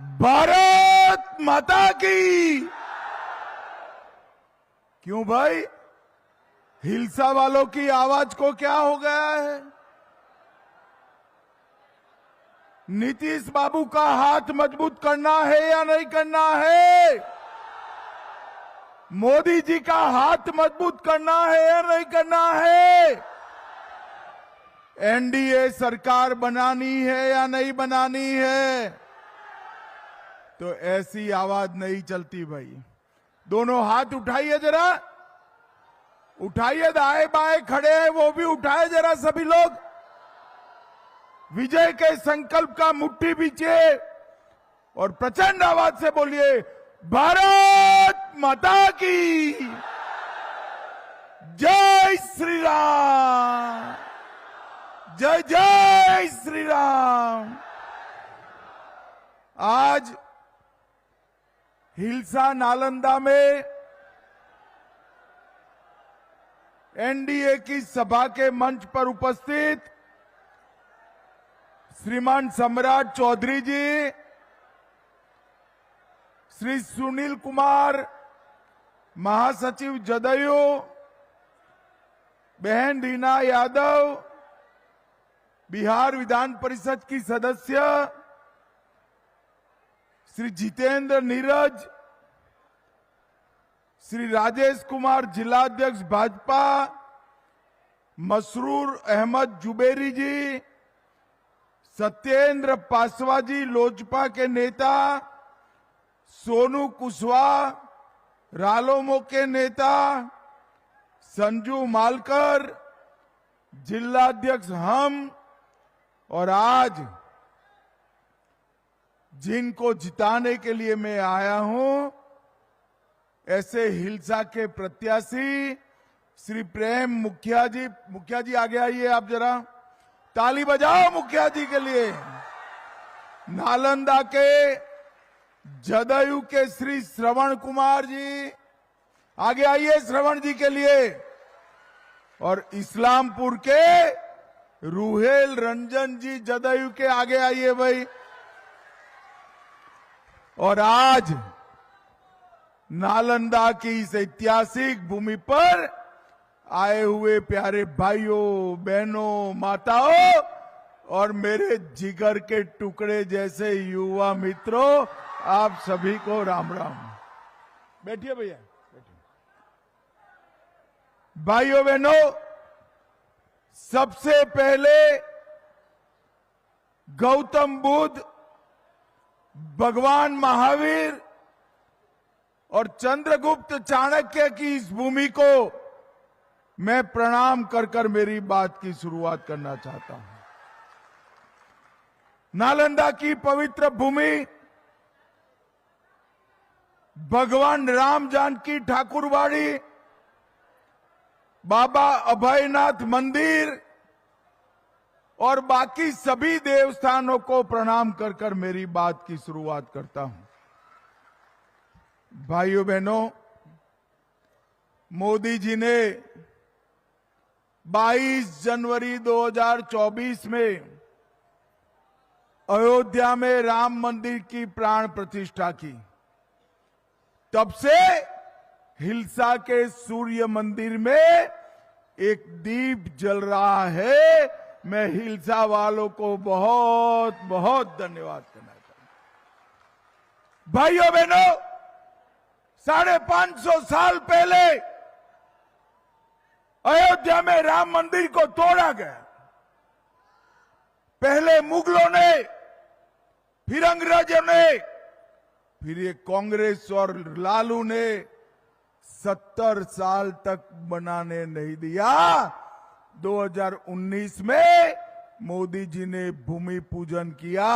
भारत माता की। क्यों भाई, हिल्सा वालों की आवाज को क्या हो गया है? नीतीश बाबू का हाथ मजबूत करना है या नहीं करना है? मोदी जी का हाथ मजबूत करना है या नहीं करना है? एनडीए सरकार बनानी है या नहीं बनानी है? तो ऐसी आवाज नहीं चलती भाई। दोनों हाथ उठाइए जरा, उठाइए, दाएं बाएं खड़े हैं वो भी उठाए जरा सभी लोग। विजय के संकल्प का मुट्ठी बीचे और प्रचंड आवाज से बोलिए, भारत माता की जय श्री राम, जय जय श्री राम। आज हिल्सा नालंदा में एनडीए की सभा के मंच पर उपस्थित श्रीमान सम्राट चौधरी जी, श्री सुनील कुमार महासचिव जदयू, बहन रीना यादव बिहार विधान परिषद की सदस्य, श्री जितेंद्र नीरज, श्री राजेश कुमार जिलाध्यक्ष भाजपा, मसरूर अहमद जुबेरी जी, सत्येंद्र पासवा जी लोजपा के नेता, सोनू कुशवाहा रालोमो के नेता, संजू मालकर जिलाध्यक्ष हम, और आज जिनको जिताने के लिए मैं आया हूं, ऐसे हिल्सा के प्रत्याशी श्री प्रेम मुखिया जी। मुखिया जी आगे आइए, आप जरा ताली बजाओ मुखिया जी के लिए। नालंदा के जदयू के श्री श्रवण कुमार जी, आगे आइए श्रवण जी के लिए। और इस्लामपुर के रूहेल रंजन जी जदयू के, आगे आइए भाई। और आज नालंदा की इस ऐतिहासिक भूमि पर आए हुए प्यारे भाइयों, बहनों, माताओं और मेरे जिगर के टुकड़े जैसे युवा मित्रों, आप सभी को राम राम। बैठिए भैया, बैठिए। भाइयों बहनों, सबसे पहले गौतम बुद्ध, भगवान महावीर और चंद्रगुप्त चाणक्य की इस भूमि को मैं प्रणाम कर कर मेरी बात की शुरुआत करना चाहता हूं। नालंदा की पवित्र भूमि, भगवान राम जानकी ठाकुरवाड़ी, बाबा अभयनाथ मंदिर और बाकी सभी देवस्थानों को प्रणाम कर कर मेरी बात की शुरुआत करता हूं। भाइयों बहनों, मोदी जी ने 22 जनवरी 2024 में अयोध्या में राम मंदिर की प्राण प्रतिष्ठा की। तब से हिल्सा के सूर्य मंदिर में एक दीप जल रहा है। मैं हिल्सा वालों को बहुत बहुत धन्यवाद करना चाहता हूं। भाइयों बहनों, 550 साल पहले अयोध्या में राम मंदिर को तोड़ा गया। पहले मुगलों ने, फिर अंग्रेजों ने, फिर ये कांग्रेस और लालू ने 70 साल तक बनाने नहीं दिया। 2019 में मोदी जी ने भूमि पूजन किया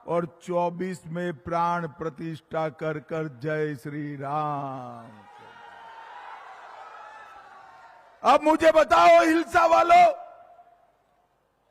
और 24 में प्राण प्रतिष्ठा कर कर जय श्री राम। अब मुझे बताओ हिल्सा वालों,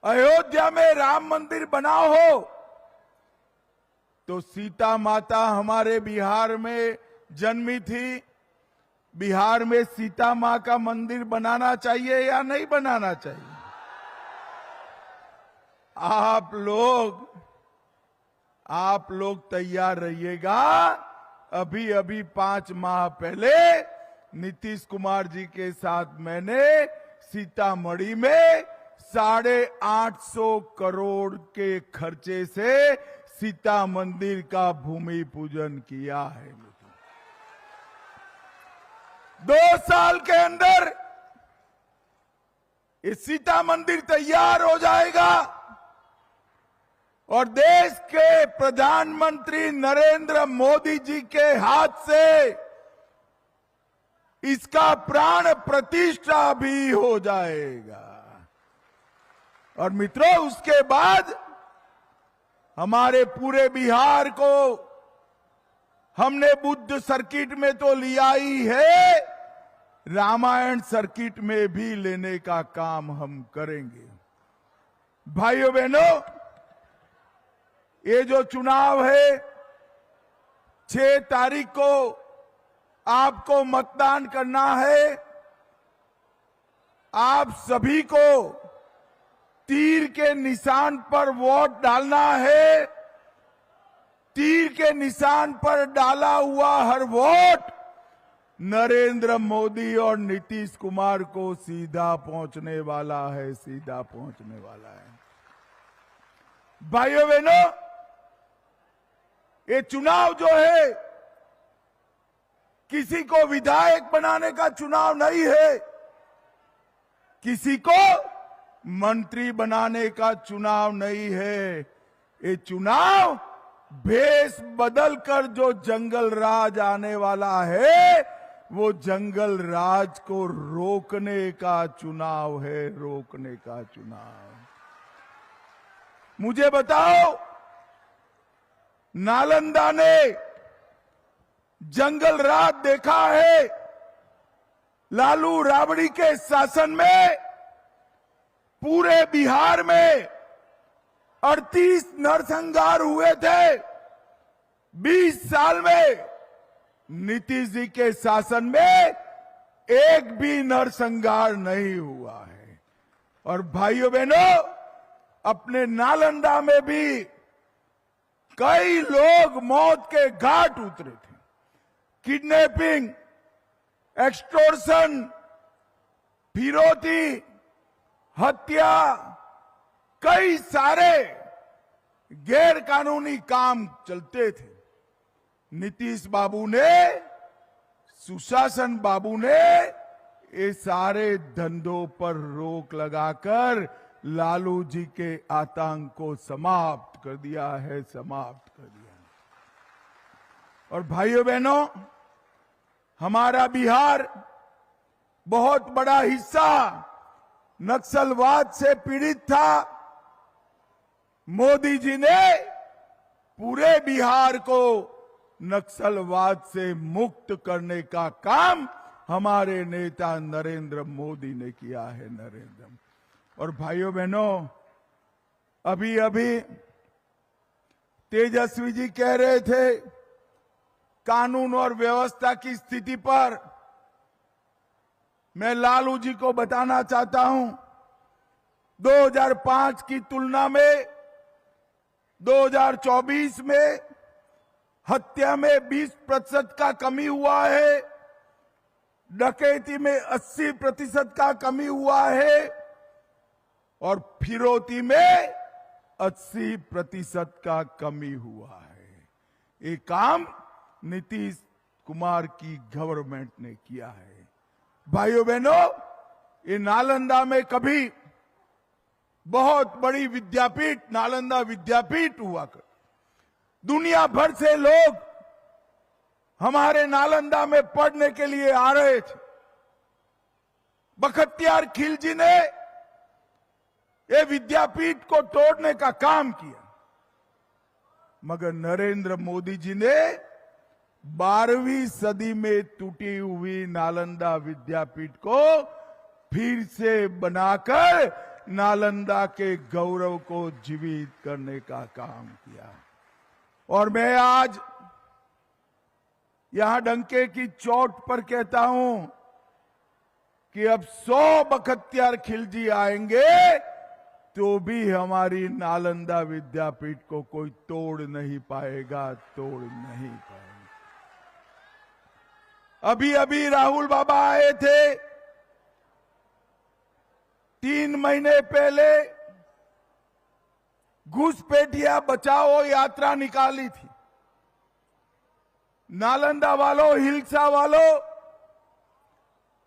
अयोध्या में राम मंदिर बना हो तो सीता माता हमारे बिहार में जन्मी थी। बिहार में सीता मां का मंदिर बनाना चाहिए या नहीं बनाना चाहिए? आप लोग आप लोग तैयार रहिएगा। अभी अभी 5 माह पहले नीतीश कुमार जी के साथ मैंने सीतामढ़ी में 850 करोड़ के खर्चे से सीता मंदिर का भूमि पूजन किया है। 2 साल के अंदर ये सीता मंदिर तैयार हो जाएगा और देश के प्रधानमंत्री नरेंद्र मोदी जी के हाथ से इसका प्राण प्रतिष्ठा भी हो जाएगा। और मित्रों, उसके बाद हमारे पूरे बिहार को हमने बुद्ध सर्किट में तो लिया ही है, रामायण सर्किट में भी लेने का काम हम करेंगे। भाइयों बहनों, ये जो चुनाव है 6 तारीख को आपको मतदान करना है। आप सभी को तीर के निशान पर वोट डालना है। तीर के निशान पर डाला हुआ हर वोट नरेंद्र मोदी और नीतीश कुमार को सीधा पहुंचने वाला है, सीधा पहुंचने वाला है। भाइयों बहनों, ये चुनाव जो है किसी को विधायक बनाने का चुनाव नहीं है, किसी को मंत्री बनाने का चुनाव नहीं है। ये चुनाव भेष बदलकर जो जंगल राज आने वाला है, वो जंगल राज को रोकने का चुनाव है, रोकने का चुनाव। मुझे बताओ, नालंदा ने जंगल राज देखा है? लालू राबड़ी के शासन में पूरे बिहार में 38 नरसंहार हुए थे। 20 साल में नीतीश जी के शासन में एक भी नरसंहार नहीं हुआ है। और भाइयों बहनों, अपने नालंदा में भी कई लोग मौत के घाट उतरे थे। किडनैपिंग, एक्सटॉर्शन, फिरौती, हत्या, कई सारे गैर कानूनी काम चलते थे। नीतीश बाबू ने, सुशासन बाबू ने ये सारे धंधों पर रोक लगाकर लालू जी के आतंक को समाप्त कर दिया है, समाप्त कर दिया है। और भाइयों बहनों, हमारा बिहार बहुत बड़ा हिस्सा नक्सलवाद से पीड़ित था। मोदी जी ने पूरे बिहार को नक्सलवाद से मुक्त करने का काम हमारे नेता नरेंद्र मोदी ने किया है, नरेंद्र। और भाइयों बहनों, अभी अभी तेजस्वी जी कह रहे थे कानून और व्यवस्था की स्थिति पर। मैं लालू जी को बताना चाहता हूं, 2005 की तुलना में 2024 में हत्या में 20% का कमी हुआ है, डकैती में 80% का कमी हुआ है और फिरौती में 80% का कमी हुआ है। ये काम नीतीश कुमार की गवर्नमेंट ने किया है। भाइयों बहनों, ये नालंदा में कभी बहुत बड़ी विद्यापीठ, नालंदा विद्यापीठ हुआ कर, दुनिया भर से लोग हमारे नालंदा में पढ़ने के लिए आ रहे थे। बख्तियार खिलजी ने ये विद्यापीठ को तोड़ने का काम किया, मगर नरेंद्र मोदी जी ने 12वीं सदी में टूटी हुई नालंदा विद्यापीठ को फिर से बनाकर नालंदा के गौरव को जीवित करने का काम किया। और मैं आज यहां डंके की चोट पर कहता हूं कि अब 100 बख्तियार खिलजी आएंगे तो भी हमारी नालंदा विद्यापीठ को कोई तोड़ नहीं पाएगा, तोड़ नहीं पाएगा। अभी अभी राहुल बाबा आए थे, 3 महीने पहले घुसपैठिया बचाओ यात्रा निकाली थी। नालंदा वालों, हिल्सा वालों,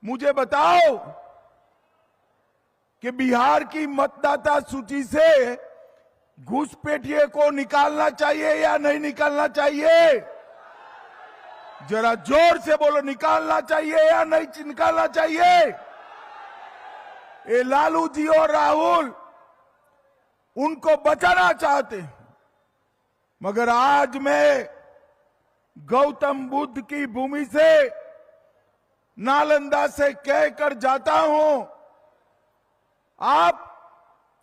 मुझे बताओ कि बिहार की मतदाता सूची से घुसपैठिए को निकालना चाहिए या नहीं निकालना चाहिए? जरा जोर से बोलो, निकालना चाहिए या नहीं निकालना चाहिए? ये लालू जी और राहुल उनको बचाना चाहते हैं, मगर आज मैं गौतम बुद्ध की भूमि से, नालंदा से कहकर जाता हूं, आप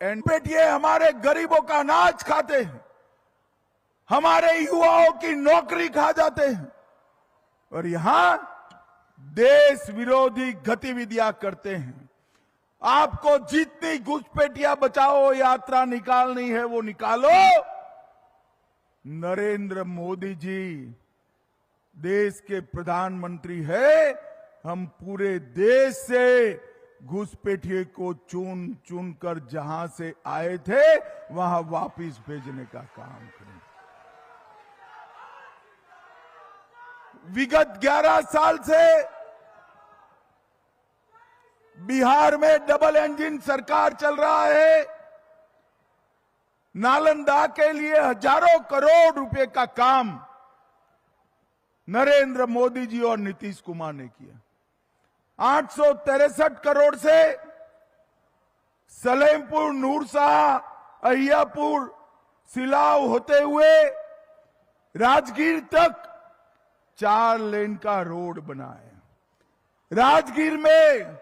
एनपीटीए हमारे गरीबों का अनाज खाते हैं, हमारे युवाओं की नौकरी खा जाते हैं और यहां देश विरोधी गतिविधियां करते हैं। आपको जितनी घुसपैठिया बचाओ यात्रा निकालनी है वो निकालो। नरेंद्र मोदी जी देश के प्रधानमंत्री है, हम पूरे देश से घुसपैठिए को चुन चुन कर जहां से आए थे वहां वापिस भेजने का काम करें। विगत 11 साल से बिहार में डबल इंजन सरकार चल रहा है। नालंदा के लिए हजारों करोड़ रुपए का काम नरेंद्र मोदी जी और नीतीश कुमार ने किया। 863 करोड़ से सलेमपुर, नूरशाह, अहियापुर, सिलाव होते हुए राजगीर तक 4 लेन का रोड बना है। राजगीर में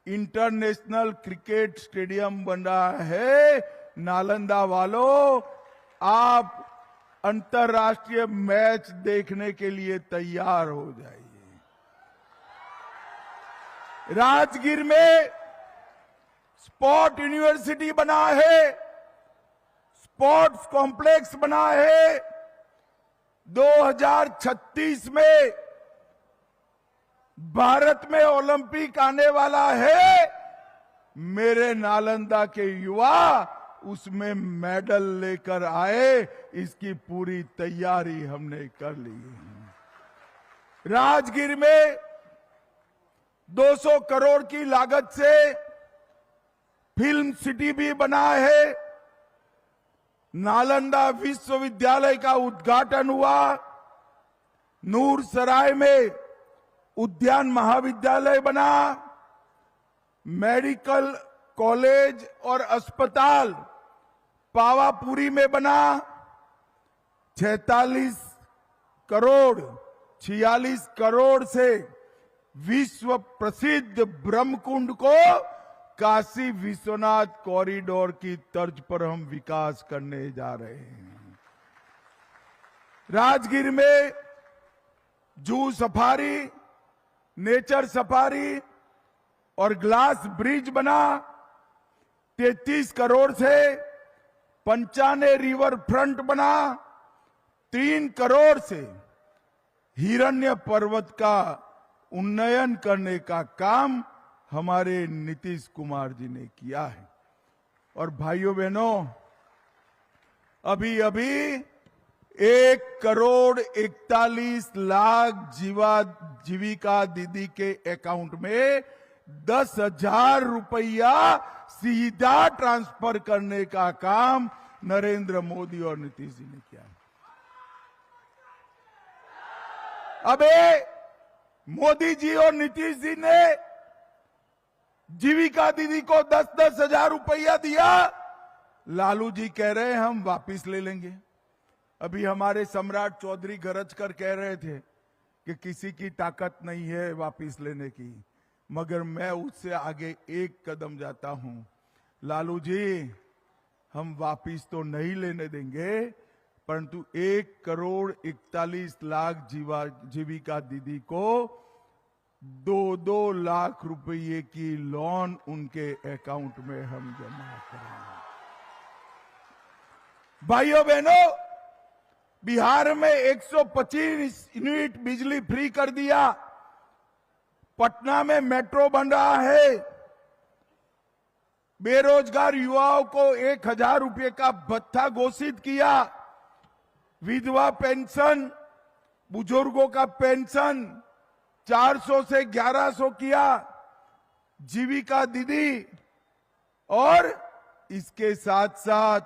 इंटरनेशनल क्रिकेट स्टेडियम बन रहा है। नालंदा वालों, आप अंतर्राष्ट्रीय मैच देखने के लिए तैयार हो जाइए। राजगीर में स्पोर्ट यूनिवर्सिटी बना है, स्पोर्ट्स कॉम्प्लेक्स बना है। 2036 में भारत में ओलंपिक आने वाला है। मेरे नालंदा के युवा उसमें मेडल लेकर आए, इसकी पूरी तैयारी हमने कर ली है। राजगीर में 200 करोड़ की लागत से फिल्म सिटी भी बना है। नालंदा विश्वविद्यालय का उद्घाटन हुआ। नूरसराय में उद्यान महाविद्यालय बना। मेडिकल कॉलेज और अस्पताल पावापुरी में बना। 46 करोड़ से विश्व प्रसिद्ध ब्रह्मकुंड को काशी विश्वनाथ कॉरिडोर की तर्ज पर हम विकास करने जा रहे हैं। राजगीर में जू सफारी, नेचर सफारी और ग्लास ब्रिज बना। 33 करोड़ से पंचाने रिवर फ्रंट बना। 3 करोड़ से हिरण्य पर्वत का उन्नयन करने का काम हमारे नीतीश कुमार जी ने किया है। और भाइयों बहनों, अभी 1,41,00,000 जीविका दीदी के अकाउंट में 10,000 रुपया सीधा ट्रांसफर करने का काम नरेंद्र मोदी और नीतीश जी ने किया है। अबे मोदी जी और नीतीश जी ने जीविका दीदी को 10-10 हजार रुपया दिया। लालू जी कह रहे हैं हम वापिस ले लेंगे। अभी हमारे सम्राट चौधरी गरज कर कह रहे थे कि किसी की ताकत नहीं है वापिस लेने की, मगर मैं उससे आगे एक कदम जाता हूं। लालू जी, हम वापिस तो नहीं लेने देंगे, परंतु 1,41,00,000 जीविका दीदी को 2-2 लाख रुपए की लोन उनके अकाउंट में हम जमा करेंगे। भाइयों बहनों, बिहार में 125 यूनिट बिजली फ्री कर दिया। पटना में मेट्रो बन रहा है। बेरोजगार युवाओं को 1,000 रुपए का भत्ता घोषित किया। विधवा पेंशन, बुजुर्गों का पेंशन 400 से 1100 किया। जीविका दीदी, और इसके साथ साथ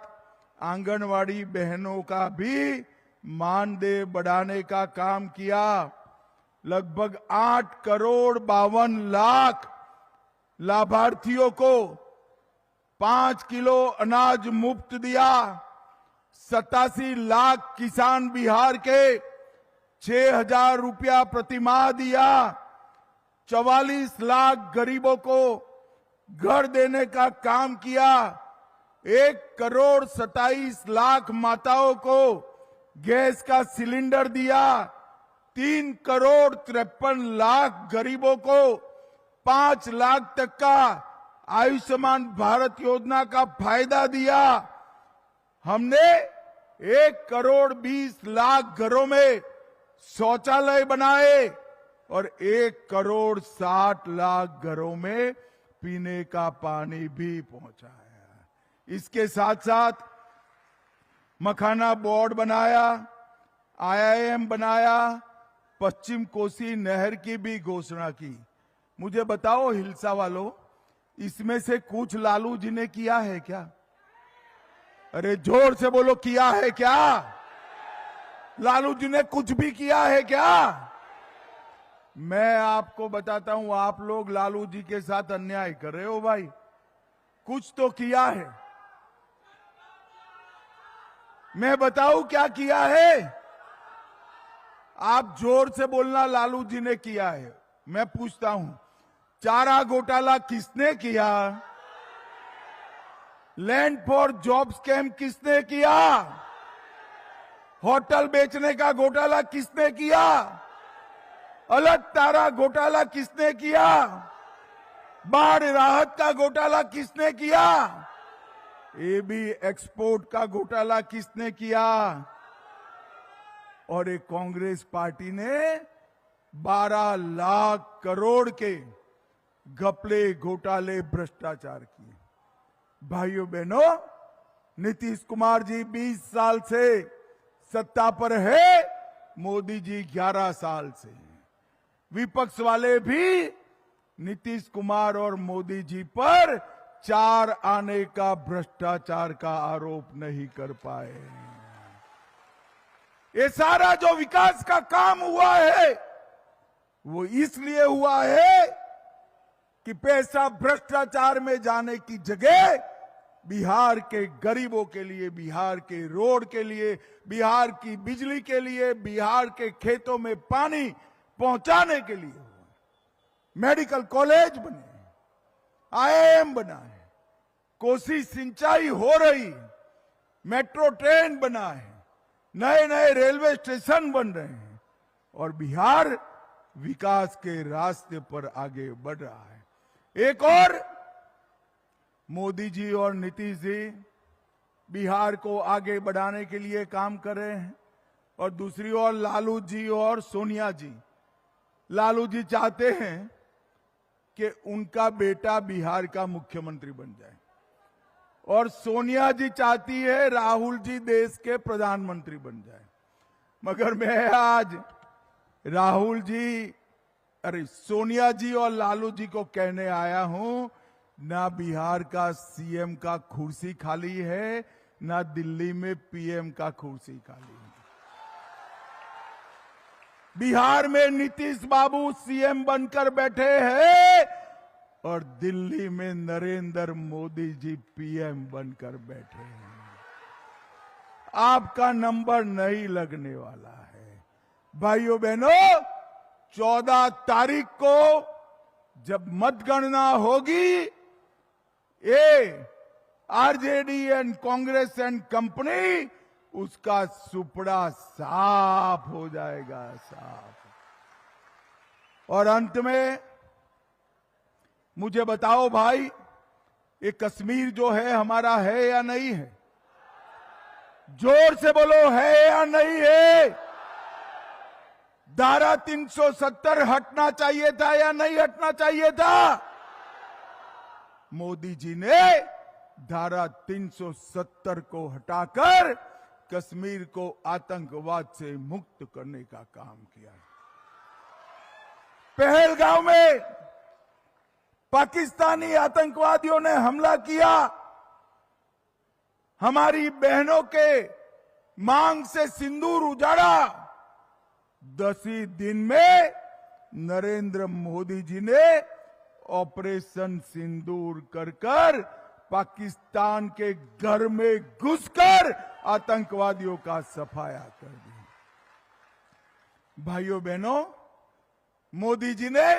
आंगनवाड़ी बहनों का भी मानदेय बढ़ाने का काम किया। लगभग 8 करोड़ 52 लाख लाभार्थियों को 5 किलो अनाज मुफ्त दिया। 87 लाख किसान बिहार के 6,000 रुपया प्रतिमाह दिया। 44 लाख गरीबों को घर देने का काम किया। 1 करोड़ 27 लाख माताओं को गैस का सिलेंडर दिया। 3 करोड़ 53 लाख गरीबों को 5 लाख तक का आयुष्मान भारत योजना का फायदा दिया। हमने 1 करोड़ 20 लाख घरों में शौचालय बनाए और 1 करोड़ 60 लाख घरों में पीने का पानी भी पहुंचाया। इसके साथ साथ मखाना बोर्ड बनाया, IIM बनाया, पश्चिम कोसी नहर की भी घोषणा की। मुझे बताओ हिलसा वालों, इसमें से कुछ लालू जी ने किया है क्या? अरे जोर से बोलो, किया है क्या? लालू जी ने कुछ भी किया है क्या? मैं आपको बताता हूं, आप लोग लालू जी के साथ अन्याय कर रहे हो भाई। कुछ तो किया है। मैं बताऊं क्या किया है? आप जोर से बोलना, लालू जी ने किया है। मैं पूछता हूं, चारा घोटाला किसने किया? लैंड फॉर जॉब स्कैम किसने किया? होटल बेचने का घोटाला किसने किया? अलग तारा घोटाला किसने किया? बाढ़ राहत का घोटाला किसने किया? एबी एक्सपोर्ट का घोटाला किसने किया? और एक कांग्रेस पार्टी ने 12 लाख करोड़ के घपले घोटाले भ्रष्टाचार किए। भाइयों बहनों, नीतीश कुमार जी 20 साल से सत्ता पर है, मोदी जी 11 साल से। विपक्ष वाले भी नीतीश कुमार और मोदी जी पर 4 आने का भ्रष्टाचार का आरोप नहीं कर पाए। ये सारा जो विकास का काम हुआ है वो इसलिए हुआ है कि पैसा भ्रष्टाचार में जाने की जगह बिहार के गरीबों के लिए, बिहार के रोड के लिए, बिहार की बिजली के लिए, बिहार के खेतों में पानी पहुंचाने के लिए हुआ। मेडिकल कॉलेज बने, IIM बना है, कोसी सिंचाई हो रही, मेट्रो ट्रेन बना है, नए नए रेलवे स्टेशन बन रहे हैं और बिहार विकास के रास्ते पर आगे बढ़ रहा है। एक और मोदी जी और नीतीश जी बिहार को आगे बढ़ाने के लिए काम कर रहे हैं और दूसरी ओर लालू जी और सोनिया जी। लालू जी चाहते हैं कि उनका बेटा बिहार का मुख्यमंत्री बन जाए और सोनिया जी चाहती है राहुल जी देश के प्रधानमंत्री बन जाए। मगर मैं आज राहुल जी, सोनिया जी और लालू जी को कहने आया हूं, ना बिहार का CM का कुर्सी खाली है, ना दिल्ली में PM का कुर्सी खाली है। बिहार में नीतीश बाबू CM बनकर बैठे हैं और दिल्ली में नरेंद्र मोदी जी PM बनकर बैठे हैं। आपका नंबर नहीं लगने वाला है। भाइयों बहनों, 14 तारीख को जब मतगणना होगी, ये RJD and Congress and company, उसका सुपड़ा साफ हो जाएगा, साफ। और अंत में मुझे बताओ भाई, ये कश्मीर जो है हमारा है या नहीं है? जोर से बोलो, है या नहीं है? धारा 370 हटना चाहिए था या नहीं हटना चाहिए था? मोदी जी ने धारा 370 को हटाकर कश्मीर को आतंकवाद से मुक्त करने का काम किया। पहलगांव में पाकिस्तानी आतंकवादियों ने हमला किया, हमारी बहनों के मांग से सिंदूर उजाड़ा। 10 ही दिन में नरेंद्र मोदी जी ने ऑपरेशन सिंदूर कर पाकिस्तान के घर में घुसकर आतंकवादियों का सफाया कर दिया। भाइयों बहनों, मोदी जी ने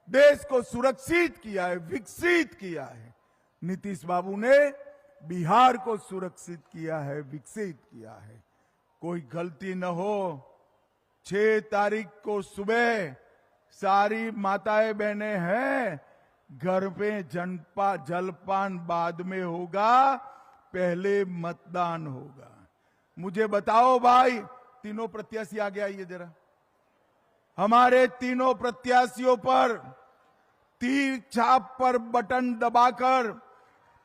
देश को सुरक्षित किया है, विकसित किया है। नीतीश बाबू ने बिहार को सुरक्षित किया है, विकसित किया है। कोई गलती न हो, 6 तारीख को सुबह सारी माताएं बहनें हैं, घर पे जलपान बाद में होगा, पहले मतदान होगा। मुझे बताओ भाई, तीनों प्रत्याशी आगे आइए जरा। हमारे तीनों प्रत्याशियों पर तीर छाप पर बटन दबाकर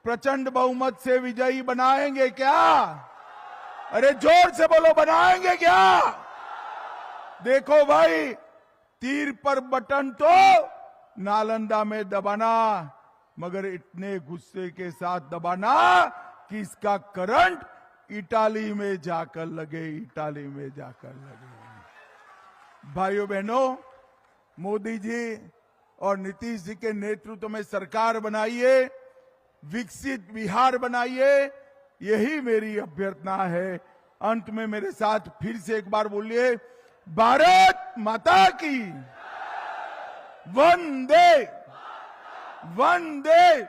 प्रचंड बहुमत से विजयी बनाएंगे क्या? अरे जोर से बोलो, बनाएंगे क्या? देखो भाई, तीर पर बटन तो नालंदा में दबाना, मगर इतने गुस्से के साथ दबाना कि इसका करंट इटाली में जाकर लगे, इटाली में जाकर लगे। भाइयों बहनों, मोदी जी और नीतीश जी के नेतृत्व में सरकार बनाइए, विकसित बिहार बनाइए, यही मेरी अभ्यर्थना है। अंत में मेरे साथ फिर से एक बार बोलिए, भारत माता की वंदे वंदे।